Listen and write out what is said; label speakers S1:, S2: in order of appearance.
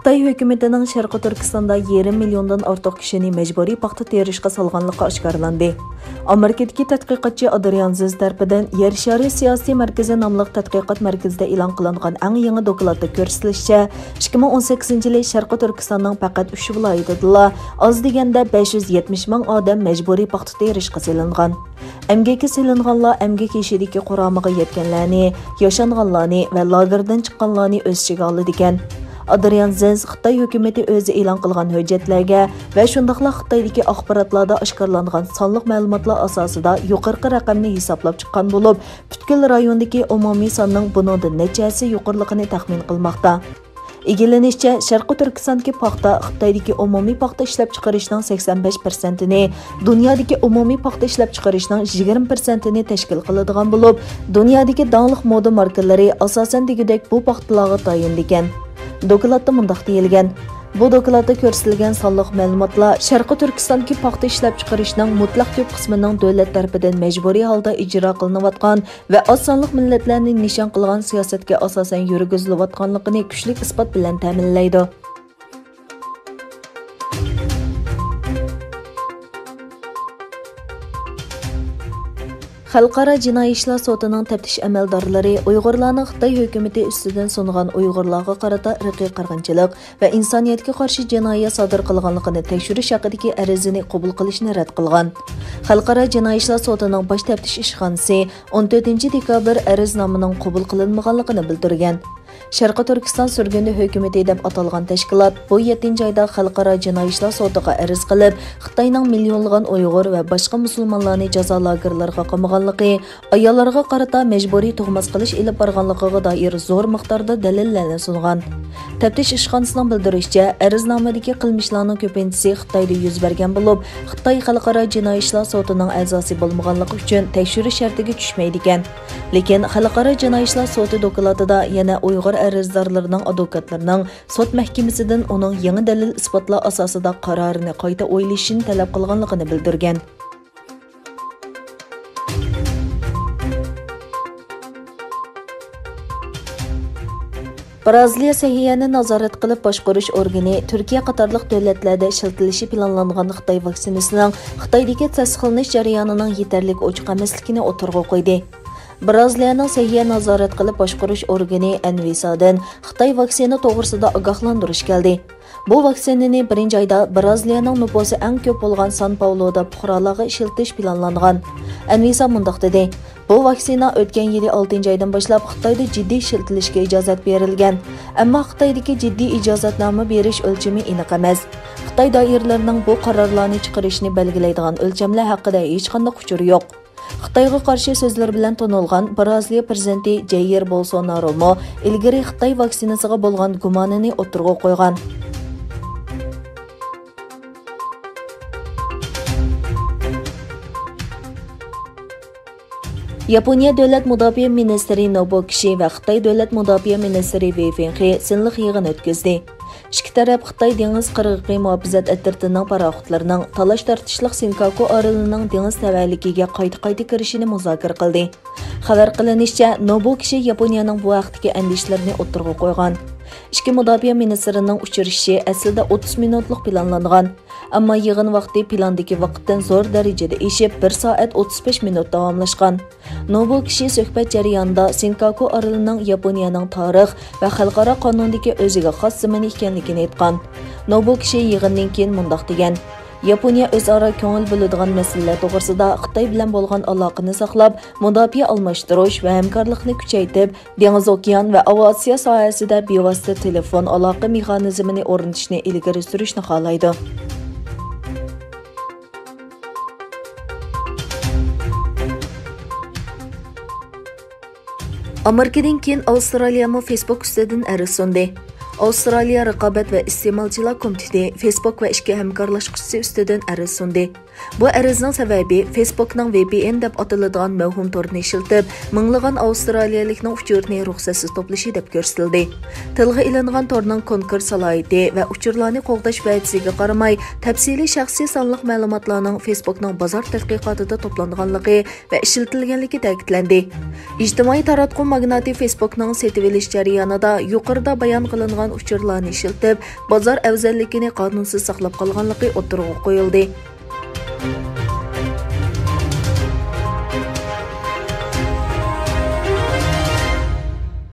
S1: Xitoy hökumətinin Şərqi Türkistanda 1,5 milyondan ortiq kişini məcburi paxta terishqa salğanlığı aşkarlandı. Amerikadagi tədqiqatçı Adrian Ziz tərəfindən Yer şari siyasi mərkəzi namlıq tədqiqat mərkəzində elan qilingan ən yangi dokladda ko'rsatilishicha, 2018-yili Şərqi Türkistanның faqat 3 viloyatida az deganda 570 ming odam məcburi paxta terishqa salingan. Əmgakka salinganlar əmgak ishidagi quramiga yetganlarni, yashanganlarni va lagerdan chiqqanlarni o'z ichiga oldi degan. Adrian Ziz Xitoy hökuməti o'zi e'lon qilgan hujjatlarga va shundaqla Xitoydagi axborotlarda oshkorlangan sonliq ma'lumotlar asosida yuqorqi raqamni hisoblab chiqqan bo'lib, butkul rayondagi umumiy sonning buningdan nechasi yuqorligini taxmin qilmoqda. Egilanishicha, Sharqi Turkistondagi paxta Xitoydagi umumiy paxta ishlab chiqarishning 85%ni, dunyodagi umumiy paxta ishlab chiqarishning 20%ni tashkil qiladigan bo'lib, dunyodagi danglik moda markalari asosan degudek bu paxtalarga tayinlangan. Dokladda mundaq deyilgan. Bu dokladda ko'rsatilgan sonliq ma'lumotlar Sharqi Turkistondagi paxta ishlab chiqarishning mutlaq ko'p qismining davlat tarafidan majburiy holda ijro qilinayotgan va oz sonliq millatlarni nishon qilgan siyosatga asosan yurgizilayotganligini kuchli isbot bilan ta'minlaydi. Xalqaro jinoiy ishlar sotining taftish amaldorlari Uyg'urlarning Xitoy hukumati ustidan sungan Uyg'urlarga qarata irqiy qirg'inchilik va insoniyatga qarshi jinoyat sodir qilganligini tekshirish haqidagi arizini qabul qilishni rad qilgan. Xalqaro jinoiy ishlar sotining bosh taftish ishxonasi 14 dekabr ariznamaning qabul qilinmaganligini bildirgan. Sharqi Turkiston surguni hukumati deb atalgan tashkilot bu 7-oyda xalqaro jinoiy ishlar sotiga ariz qilib, Xitoyning millionlagan Uyg'ur va boshqa musulmonlarni jazo lagerlariga qamaganligi, ayollarga qarata majburiy tug'mas qilish ilib borganligiga doir zo'r miqdorda dalillarni sungan. Taftish ishxonasining bildirishicha, ariznomadagi qilmishlarning ko'pinchisi Xitoyda yuz bergan bo'lib, Xitoy xalqaro jinoiy ishlar sotining a'zosi bo'lmaganligi uchun tekshirish shartiga tushmaydi ekan. Lekin xalqaro jinoiy ishlar soti dokladida yana Uyg'ur arizdorlarining advokatlarining sud mahkamasidan uning yangi dalil isbotlar asosida qarorini qayta o'ylashini talab qilganligini bildirgan. Braziliya sahiyani nazorat qilib boshqarish organi Turkiya qatorliq davlatlarda ishlatilishi planlangan Xitoy vaksinasining Xitoydagi tasdiqlanish jarayonining yetarli ochiq emasligini o'tirg'a qo'ydi. Braziliyaning sahiya nazorat qilib boshqarish organi Anvisadan Xitoy vaksina to'g'risida ogohlantirish keldi. Bu vaksinani birinchi oyda Braziliyaning nufusi eng ko'p bo'lgan San Pauloda fuqarolarga ishlatilish planlangan. Anvisa mundaq dedi: Bu vaksina o'tgan yili 6-oydan boshlab Xitoyda jiddiy ishlatilishga ijozat berilgan. Ammo Xitoydagi jiddiy ijozatnoma berish o'lchami aniq emas. Xitoy doiralarining bu qarorlarni chiqarishni belgilaydigan o'lchamlar haqida hech qanday uchur yo'q. Xitoyga qarshi so'zlar bilan tonilgan Braziliya prezidenti Jair Bolsonaro ilgari Xitoy vaksinasiga bo'lgan gumonini o'tirg'a qo'ygan. Yaponiya davlat mudofaa ministri Nobuo Kishi va Xitoy davlat mudofaa ministri Wei Fenghe sinliq yig'in o'tkazdi. İki taraf Xitoy dengiz qirg'oqi muhofazat atritining paraxotlarining talash tartishliq Senkaku orolining dengiz tavalligiga qayta kirishini muzokara qildi. Xabar qilinishicha, Nobuo Kishi Yaponiyaning bu vaqtdagi andishlarini o'tirg'a qo'ygan. Ikki mudofaa ministrining uchrashishi aslida 30 minutlik planlangan, ammo yig'in vaqti plandagi vaqtdan zo'r darajada eshib 1 soat 35 minut davomlashgan. Nobuo Kishi suhbat jarayonida Senkaku orolining Yaponiyaning tarix va xalqaro qonundagi o'ziga xos zamani ekanligini aytgan. Nobuo Kishi yig'indan keyin mundaq degan: Yaponiya o'zaro ko'ngil bo'ladigan masalalar to'g'risida Xitoy bilan bo'lgan aloqani saqlab, mudofaa almashtirish va hamkorlikni kuchaytirib, dengiz, okean va aviatsiya sohasida bevosita telefon aloqa mexanizmini o'rnatishni ilgari surishni xohlaydi. Amerikadan keyin Avstraliya Facebook ustidan ariz sundi. Avstraliya Raqobat va iste'molchilar komiteti Facebook va ishga hamkorlashuvchisi ustidan ariz sundi. Bu arizning sababi Facebookning VPN deb ataladigan mavhum torni ishlatib, minglagan avstraliyalikning uchurini ruxsatsiz to'plashi deb ko'rsatildi. Tilga ilingan torning konkurs salohiyati va uchurlarni qo'g'dash va'dasiga qaramay, tafsiliy shaxsiy sonliq ma'lumotlarning Facebookning bozor tadqiqotida to'planganligi va ishlatilganligi ta'kidlandi. Ijtimoiy taratquv magnati Facebookning setib olish jarayonida yuqorida bayon qilingan uchurlarni ishiltib, bozor afzalligini qonunsiz saqlab qolganligi o'tirg'a qo'yildi.